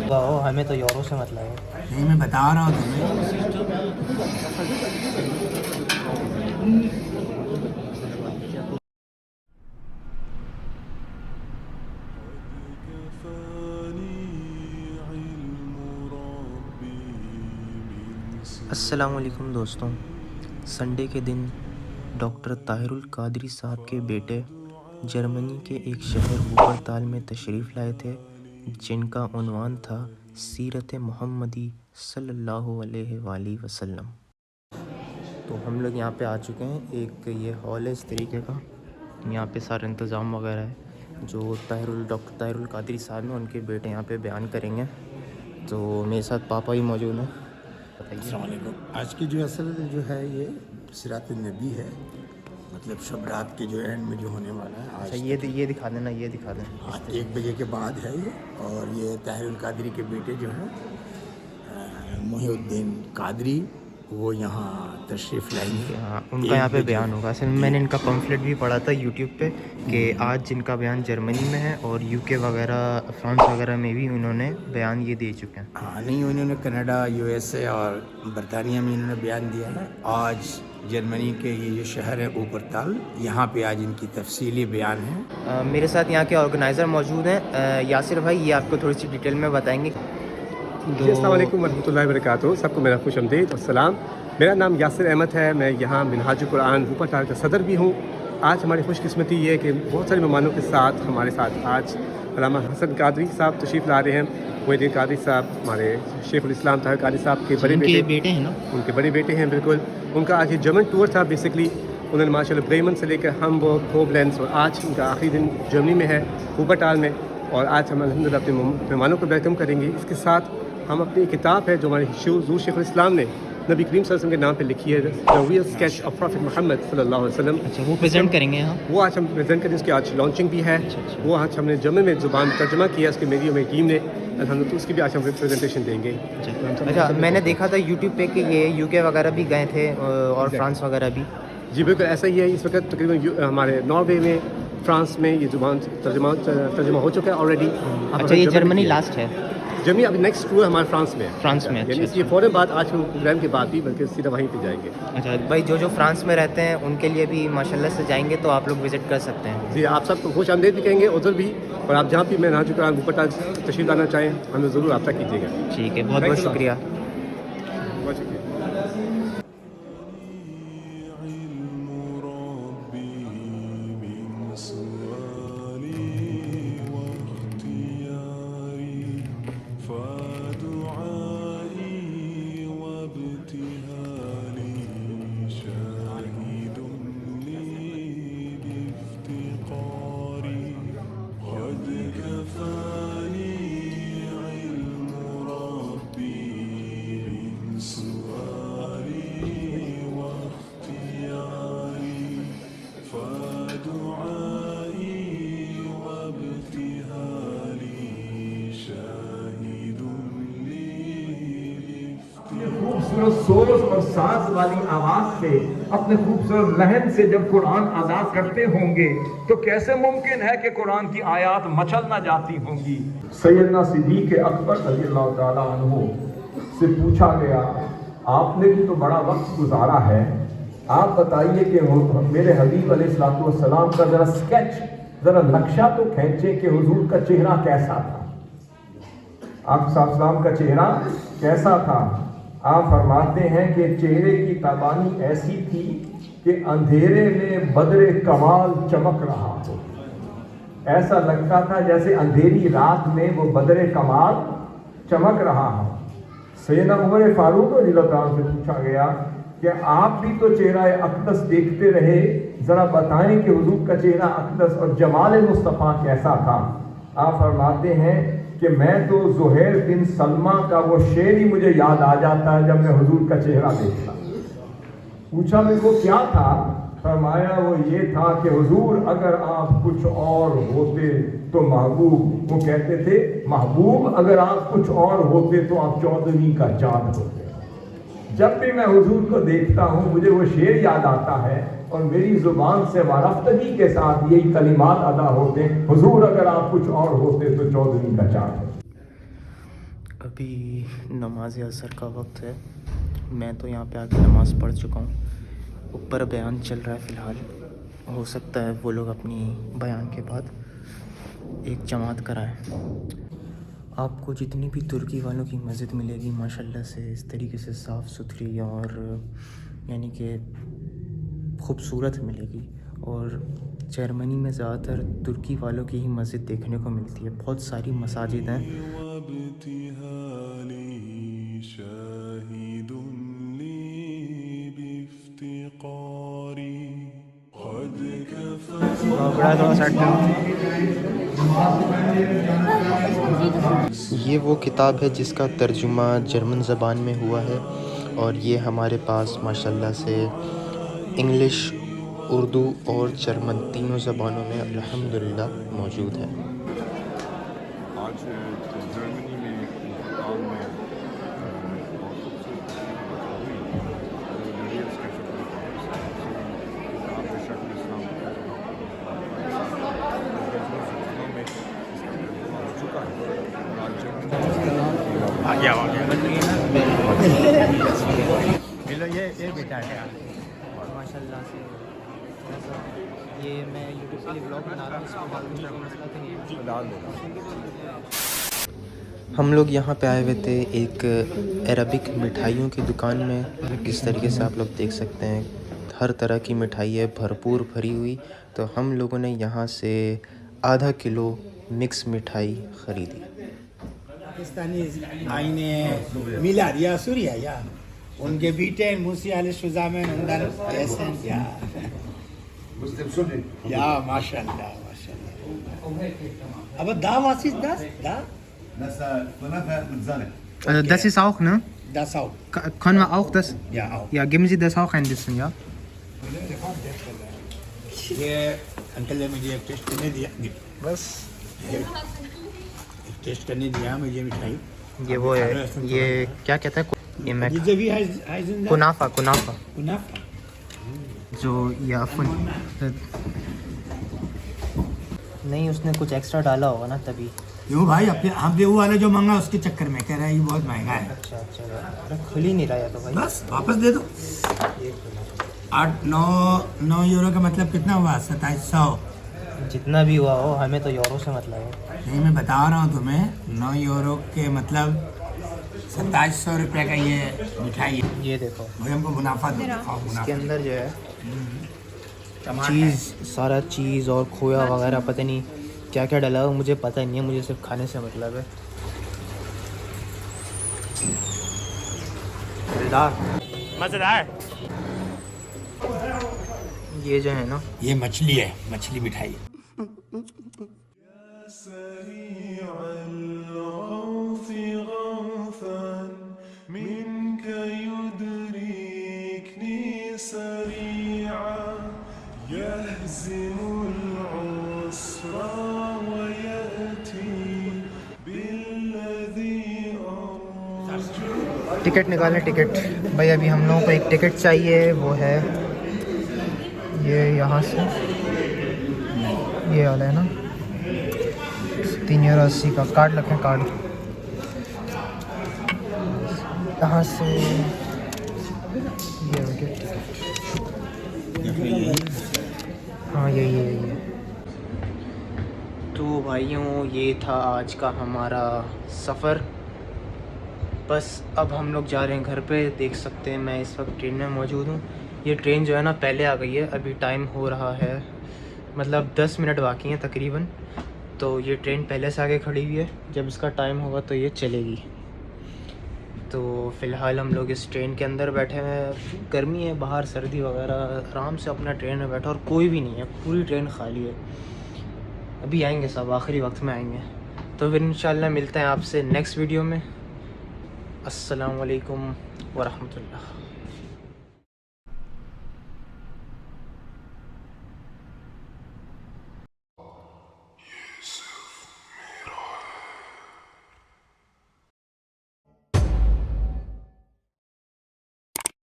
वाह, हमें तो यूरो से मतलब है। नहीं, मैं बता रहा हूँ तुम्हें। अस्सलामुअलैकुम दोस्तों, संडे के दिन डॉक्टर ताहिरुल कादरी साहब के बेटे जर्मनी के एक शहर वूपरताल में तशरीफ़ लाए थे, जिनका उन्वान था सीरत मोहम्मदी सल्लल्लाहु अलैहि वसल्लम। तो हम लोग यहाँ पे आ चुके हैं। एक ये हॉल है इस तरीके का, यहाँ पे सारा इंतज़ाम वगैरह है जो डॉक्टर ताहिरुल कादरी साहब ने उनके बेटे यहाँ पे बयान करेंगे। तो मेरे साथ पापा ही मौजूद हैं। अस्सलाम वालेकुम। आज की जो असल जो है ये सिरात नबी है, मतलब शब रात के जो एंड में जो होने वाला है। आज ये दिखा देना, ये दिखा दें। आज 1 बजे के बाद है ये। और ये ताहिरुल कादरी के बेटे जो हैं मोहिउद्दीन कादरी, वो यहाँ तशरीफ़ लाएंगे। हाँ, उनका यहाँ पे बयान होगा। असल में मैंने इनका पम्फलेट भी पढ़ा था यूट्यूब पे कि आज जिनका बयान जर्मनी में है और यूके वगैरह फ्रांस वगैरह में भी उन्होंने बयान ये दे चुके हैं। हाँ, नहीं, उन्होंने कनाडा, यूएसए और बरतानिया में इन्होंने बयान दिया है। आज जर्मनी के ये जो शहर है वूपरताल, यहाँ पे आज इनकी तफसीली बयान है। मेरे साथ यहाँ के ऑर्गेनाइज़र मौजूद हैं। यासिर भाई, ये आपको थोड़ी सी डिटेल में बताएंगे। अस्सलाम वालेकुम वरहमतुल्लाहि वबरकातुहू। सबको मेरा खुश आमदीद और सलाम। मेरा नाम यासिर अहमद है। मैं यहाँ मिनहाजुल कुरान वूपरताल का सदर भी हूँ। आज हमारी खुशकिस्मती ये है कि बहुत सारे मेहमानों के साथ हमारे साथ आज अल्लामा हसन कादरी साहब तशरीफ़ ला रहे हैं। मोहिउद्दीन कादरी साहब हमारे शेखुल इस्लाम ताहिर कादरी साहब के बड़े बेटे हैं ना, उनके बड़े बेटे हैं। बिल्कुल, उनका आज ये जर्मन टूर था। बेसिकली उन्होंने माशाल्लाह ब्रेमन से लेकर हमबर्ग, कोबलेंस और आज उनका आखिरी दिन जर्मनी में है वूपरताल में। और आज हम अल्हम्दुलिल्लाह अपने मेहमानों को वेलकम करेंगे। इसके साथ हम अपनी किताब है जो हमारे हज़रत शेखुल इस्लाम ने नबी करीम सल्लल्लाहु अलैहि वसल्लम के नाम पे लिखी है, the real sketch of prophet Mohammad सल्लल्लाहु अलैहि वसल्लम। अच्छा, वो प्रेजेंट करेंगे यहाँ? वो आज हम प्रेजेंट करें। उसकी आज लॉन्चिंग भी है। वो आज हमने जर्मन में ज़ुबान तर्जमा किया उसके मेरी में टीम ने, अल्हम्दुलिल्लाह। तो उसकी भी आज हम प्रेजेंटेशन देंगे। अच्छा, मैंने देखा था यूट्यूब पे कि ये यूके वगैरह भी गए थे और फ्रांस वगैरह भी। जी बिल्कुल ऐसा ही है। इस वक्त तकरीबन हमारे नॉर्वे में, फ्रांस में ये ज़ुबान तर्जमा हो चुका है ऑलरेडी। अच्छा, ये जर्मनी लास्ट है? जर्मनी अभी नेक्स्ट टूर हमारे फ्रांस में है। फ्रांस में? यानी इसकी फ़ौरन बाद आज हम प्रोग्राम के बाद भी बल्कि सीधा वहीं पे जाएंगे। अच्छा भाई, जो फ्रांस में रहते हैं उनके लिए भी माशाल्लाह से जाएंगे तो आप लोग विज़िट कर सकते हैं। जी, आप सबको खुश आमदीद भी कहेंगे उधर भी। और आप जहाँ भी मैं नाजुक कुरान वूपरताल तशरीफ़ लाना चाहें हमें ज़रूर रब्ता कीजिएगा। ठीक है, बहुत बहुत शुक्रिया। बहुत शुक्रिया। खूबसूरत सोर और साज वाली आवाज से, अपने खूबसूरत लहन से जब कुरान अदा करते होंगे तो कैसे मुमकिन है कि कुरान की आयत मचल ना जाती होंगी। सैयदना सिद्दीक़ अकबर रज़ियल्लाहु ताला अन्हु से पूछा गया, आपने भी तो बड़ा वक्त गुजारा है, आप बताइए कि मेरे हबीब अलैहिस्सलातु वस्सलाम का जरा स्केच, जरा नक्शा तो खींचे कि हुजूर का चेहरा कैसा था, आप सल्लल्लाहु का चेहरा कैसा था। आप फरमाते हैं कि चेहरे की तबानी ऐसी थी कि अंधेरे में बदरे कमाल चमक रहा हो। ऐसा लगता था जैसे अंधेरी रात में वो बदरे कमाल चमक रहा हो। सैयदना उमर फारूक रज़ियल्लाहु अन्हु से पूछा गया कि आप भी तो चेहरा अक़दस देखते रहे, ज़रा बताएं कि हुजूर का चेहरा अक़दस और जमाल मुस्तफ़ा कैसा था। आप फरमाते हैं कि मैं तो ज़ुहैर बिन सलमा का वो शेर ही मुझे याद आ जाता है जब मैं हुजूर का चेहरा देखता। पूछा मेरे को क्या था, फरमाया वो ये था कि हुजूर अगर आप कुछ और होते तो महबूब, वो कहते थे महबूब अगर आप कुछ और होते तो आप 14वीं का चांद होते। जब भी मैं हुजूर को देखता हूँ मुझे वो शेर याद आता है और मेरी जुबान से वारफ्तगी के साथ यही कलिमात अदा होते, हुजूर अगर आप कुछ और होते तो चौधरी का चाट। अभी नमाज असर का वक्त है। मैं तो यहाँ पे आके नमाज़ पढ़ चुका हूँ। ऊपर बयान चल रहा है फ़िलहाल। हो सकता है वो लोग अपनी बयान के बाद एक जमात कराएं। आपको जितनी भी तुर्की वालों की मस्जिद मिलेगी माशाल्लाह से इस तरीके से साफ़ सुथरी और यानी कि खूबसूरत मिलेगी। और जर्मनी में ज़्यादातर तुर्की वालों की ही मस्जिद देखने को मिलती है। बहुत सारी मसाजिद हैं। ये वो किताब है जिसका तर्जुमा जर्मन ज़बान में हुआ है और ये हमारे पास माशाल्लाह से इंग्लिश, उर्दू और जर्मन तीनों ज़बानों में अल्हम्दुलिल्लाह मौजूद है। आज जर्मनी में अस्पताल में बहुत खूबसूरत हुई लीडर्स के शक्ल किताब के शक्ल इस्लाम में हो चुका है और आज आ गया ये बेटा है माशाल्लाह से ये मैं यूट्यूब के लिए ब्लॉग बना रहा हूँ। हम लोग यहाँ पे आए हुए थे एक अरबिक मिठाइयों की दुकान में। किस तरीके से आप लोग देख सकते हैं हर तरह की मिठाई है भरपूर भरी हुई। तो हम लोगों ने यहाँ से आधा किलो मिक्स मिठाई ख़रीदी। Pakistani eine Milad, ja, Surya, ja. Und Gebiete in Musi alles zusammen und dann essen, ja. Muslim Sunni. Ja, mashallah, mashallah. Aber da, was ist das? Da? Das Kunafa mit Sahne. Das ist auch, ne? Das auch. Können wir auch das? Ja, auch. Ja, geben Sie das auch ein bisschen, ja? ये uncle ने मुझे एक test करने दिया बस एक test करने दिया मुझे मिठाई। ये वो है, ये क्या कहता है ये मैं Diese wie heißen das? कुनाफा कुनाफा Kunafa. So, ja, von. नहीं उसने कुछ एक्स्ट्रा डाला होगा ना तभी। यो भाई अपने हम भी वो वाला जो मंगा उसके चक्कर में कह रहा है ये बहुत महंगा है। अच्छा अच्छा अरे खुल ही नहीं रहा है तो भाई। बस वापस दे दो। 9 यूरो का मतलब कितना हुआ? 2700। जितना भी हुआ हो हमें तो यूरो से मतलब है। नहीं मैं बता रहा हूँ तुम्हें 9 यूरो के मतलब 2700 रुपये का ये मिठाई है। ये देखो भाई हमको मुनाफा दो। इसके अंदर जो है चीज़ सारा चीज़ और खोया वगैरह पता नहीं क्या क्या डाला हो मुझे पता नहीं है। मुझे सिर्फ खाने से मतलब है। मज़ेदार। ये जो है ना ये मछली है, मछली मिठाई। टिकट निकालें टिकट भाई। अभी हम लोगों को एक टिकट चाहिए वो है ये यहाँ से ये वाला है ना 3 € 80 का कार्ड रखें कार्ड यहाँ से ये हो गया टिकट। हाँ ये तो भाइयों ये था आज का हमारा सफ़र। बस अब हम लोग जा रहे हैं घर पे। देख सकते हैं मैं इस वक्त ट्रेन में मौजूद हूँ। ये ट्रेन जो है ना पहले आ गई है। अभी टाइम हो रहा है मतलब 10 मिनट बाकी हैं तकरीबन। तो ये ट्रेन पहले से आगे खड़ी हुई है। जब इसका टाइम होगा तो ये चलेगी। तो फ़िलहाल हम लोग इस ट्रेन के अंदर बैठे हैं। गर्मी है बाहर सर्दी वगैरह आराम से अपना ट्रेन में बैठा और कोई भी नहीं है। पूरी ट्रेन खाली है। अभी आएंगे सब आखिरी वक्त में आएंगे। तो फिर इंशाल्लाह मिलते हैं आपसे नेक्स्ट वीडियो में। अस्सलाम वालेकुम वरहमतुल्लाह।